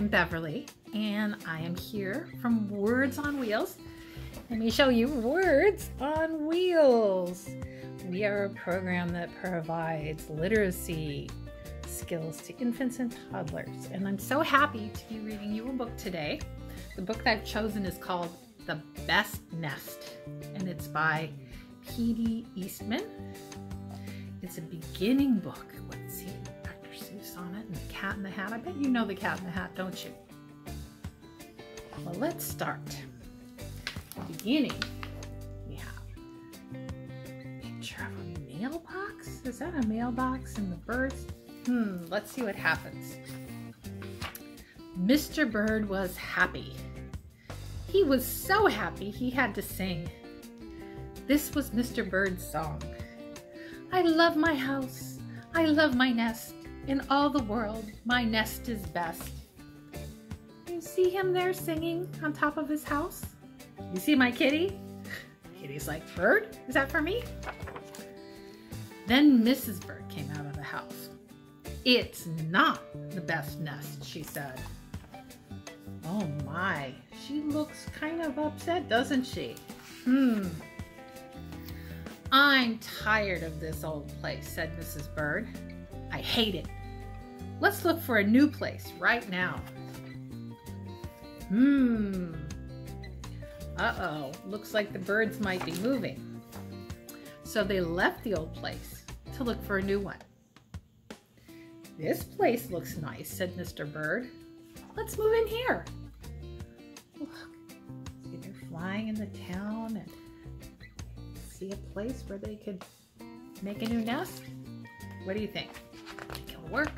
I'm Beverly, and I am here from Words on Wheels. Let me show you Words on Wheels. We are a program that provides literacy skills to infants and toddlers, and I'm so happy to be reading you a book today. The book that I've chosen is called The Best Nest, and it's by Eastman. It's a beginning book. Let's see, Dr. Seuss on it and the Cat in the Hat. I bet you know the Cat in the Hat, don't you? Well, let's start. At the beginning, we have a picture of a mailbox. Is that a mailbox and the birds? Let's see what happens. Mr. Bird was happy. He was so happy he had to sing. This was Mr. Bird's song. I love my house. I love my nest. In all the world, my nest is best. You see him there singing on top of his house? You see my kitty? Kitty's like, Bird, is that for me? Then Mrs. Bird came out of the house. It's not the best nest, she said. Oh my, she looks kind of upset, doesn't she? I'm tired of this old place, said Mrs. Bird. I hate it. Let's look for a new place right now. Uh-oh, looks like the birds might be moving. So they left the old place to look for a new one. This place looks nice, said Mr. Bird. Let's move in here. Look, see, they're flying in the town and see a place where they could make a new nest. What do you think? Think it'll work?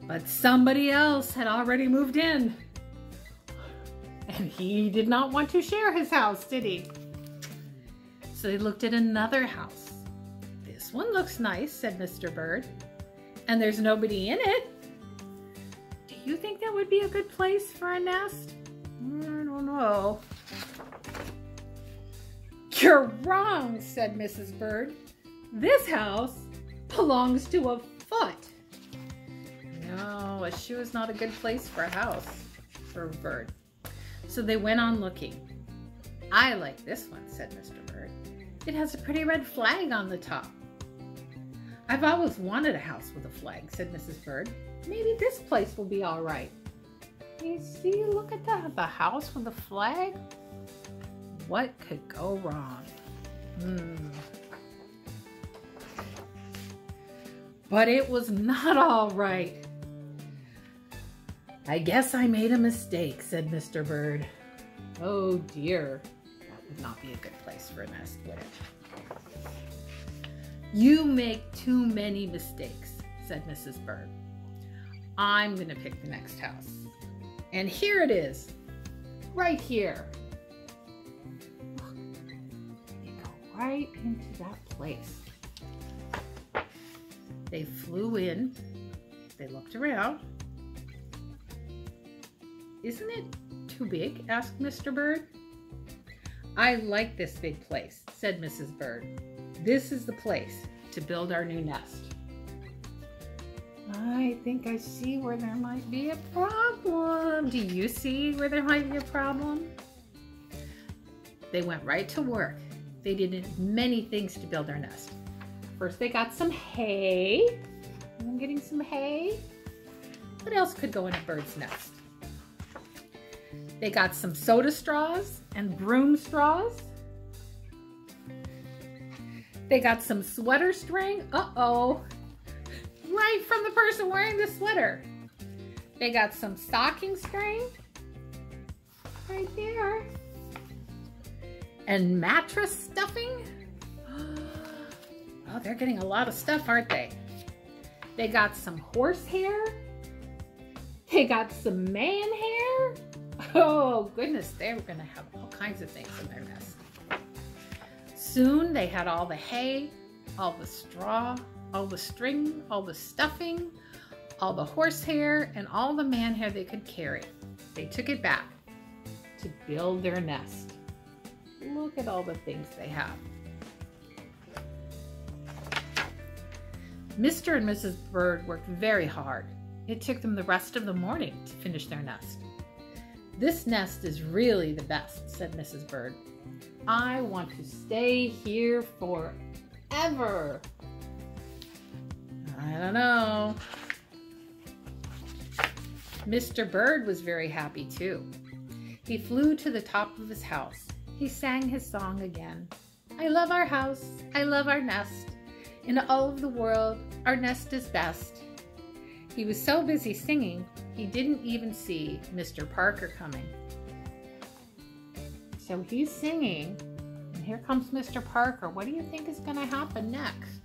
But somebody else had already moved in. And he did not want to share his house, did he? So they looked at another house. This one looks nice, said Mr. Bird. And there's nobody in it. Do you think that would be a good place for a nest? I don't know. You're wrong, said Mrs. Bird. This house belongs to a foot. No, a shoe is not a good place for a house for a bird. So they went on looking. I like this one, said Mr. Bird. It has a pretty red flag on the top. I've always wanted a house with a flag, said Mrs. Bird. Maybe this place will be all right. You see, look at that, the house with the flag. What could go wrong? But it was not all right. I guess I made a mistake, said Mr. Bird. Oh dear, that would not be a good place for a nest, would it? You make too many mistakes, said Mrs. Bird. I'm gonna pick the next house. And here it is, right here. They go right into that place. They flew in, they looked around. Isn't it too big? Asked Mr. Bird. I like this big place, said Mrs. Bird. This is the place to build our new nest. I think I see where there might be a problem. Do you see where there might be a problem? They went right to work. They did many things to build their nest. First, they got some hay. I'm getting some hay. What else could go in a bird's nest? They got some soda straws and broom straws. They got some sweater string. Uh-oh. Right from the person wearing the sweater. They got some stocking string. Right there. And mattress stuffing. Oh, they're getting a lot of stuff, aren't they? They got some horsehair. They got some man hair. Oh goodness, they were gonna have all kinds of things in their nest. Soon they had all the hay, all the straw, all the string, all the stuffing, all the horsehair, and all the man hair they could carry. They took it back to build their nest. Look at all the things they have. Mr. and Mrs. Bird worked very hard It took them the rest of the morning to finish their nest. "This nest is really the best," said Mrs. Bird. "I want to stay here forever." "I don't know." Mr. Bird was very happy too. He flew to the top of his house. He sang his song again. "I love our house. I love our nest. In all of the world, our nest is best." He was so busy singing, he didn't even see Mr. Parker coming. So he's singing, and here comes Mr. Parker. What do you think is going to happen next?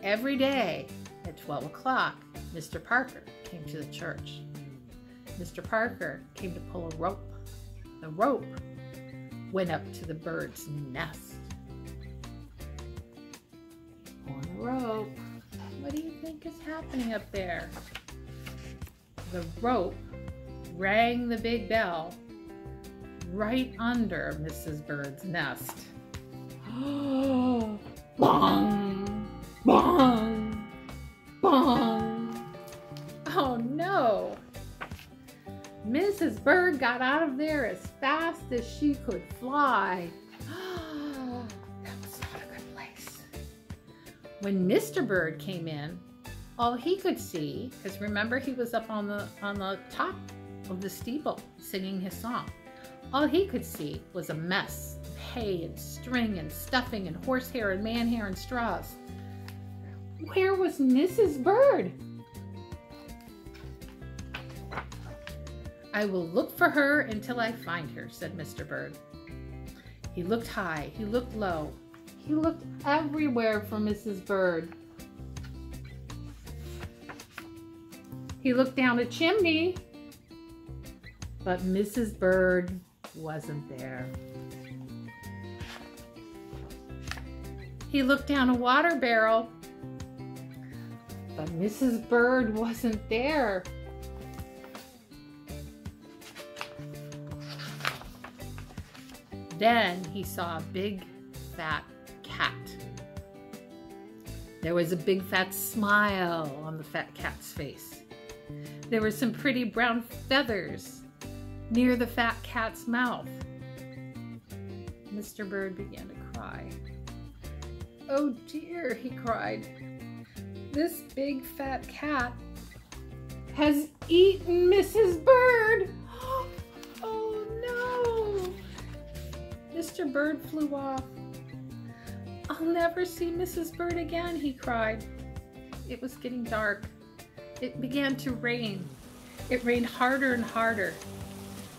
Every day at 12 o'clock, Mr. Parker came to the church. Mr. Parker came to pull a rope. The rope went up to the bird's nest. On the rope. What do you think is happening up there? The rope rang the big bell right under Mrs. Bird's nest. Bong! Bong! Bong! Oh no! Mrs. Bird got out of there as fast as she could fly. That was not a good place. When Mr. Bird came in, all he could see, because remember he was up on the top of the steeple singing his song, all he could see was a mess of hay and string and stuffing and horsehair and manhair and straws. Where was Mrs. Bird? "I will look for her until I find her," said Mr. Bird. He looked high, he looked low, he looked everywhere for Mrs. Bird. He looked down a chimney, but Mrs. Bird wasn't there. He looked down a water barrel, but Mrs. Bird wasn't there. Then he saw a big fat cat. There was a big fat smile on the fat cat's face. There were some pretty brown feathers near the fat cat's mouth. Mr. Bird began to cry. "Oh dear," he cried. "This big fat cat has eaten Mrs. Bird." Oh no! Mr. Bird flew off. "I'll never see Mrs. Bird again," he cried. It was getting dark. It began to rain. It rained harder and harder.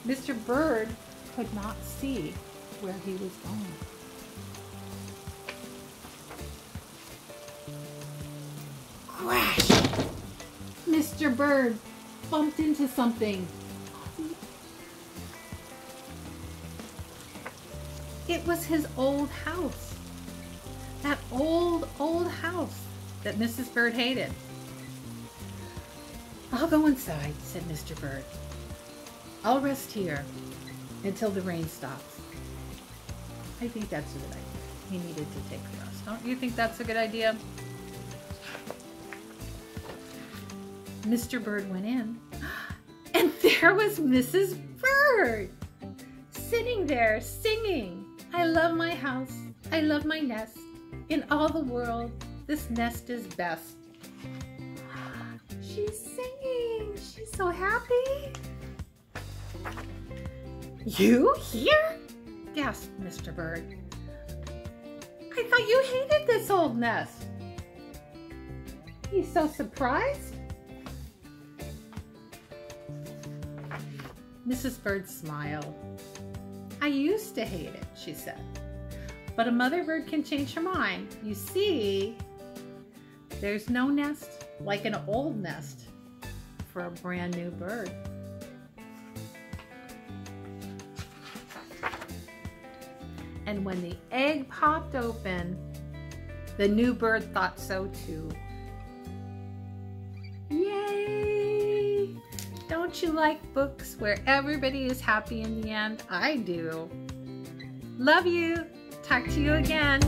Mr. Bird could not see where he was going. Crash! Mr. Bird bumped into something. It was his old house. That old house that Mrs. Bird hated. "I'll go inside," said Mr. Bird. "I'll rest here until the rain stops." I think that's a good idea. He needed to take a rest. Don't you think that's a good idea? Mr. Bird went in, and there was Mrs. Bird sitting there singing, "I love my house, I love my nest. In all the world, this nest is best." She's singing. She's so happy. "You here?" gasped Mr. Bird. "I thought you hated this old nest." He's so surprised. Mrs. Bird smiled. "I used to hate it," she said. "But a mother bird can change her mind. You see, there's no nest like an old nest for a brand new bird." And when the egg popped open, the new bird thought so too. Yay! Don't you like books where everybody is happy in the end? I do. Love you. Talk to you again.